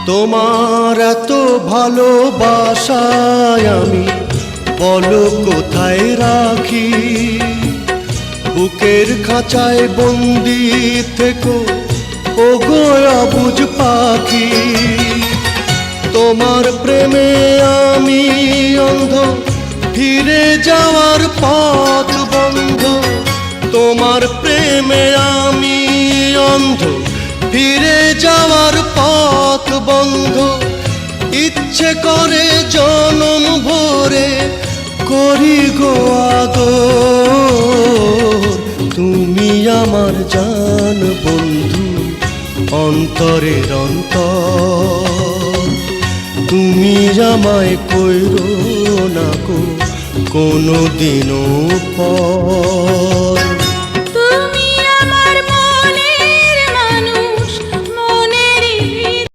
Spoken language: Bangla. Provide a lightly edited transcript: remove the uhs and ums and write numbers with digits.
তোমার এত ভালোবাসায় আমি বলো কোথায় রাখি। বুকের খাঁচায় বন্দি থেকো ওগো অবুঝ পাখি। তোমার প্রেমে আমি অন্ধ, ফিরে যাওয়ার পথ বন্ধ। তোমার প্রেমে আমি অন্ধ, ফিরে যাওয়ার পথ বন্ধ। ইচ্ছে করে জনম ভরে করি গো আদর। তুমি আমার জান বন্ধু, অন্তরের অন্তর। তুমি আমায় কইরো না গো কোনো দিনও পর।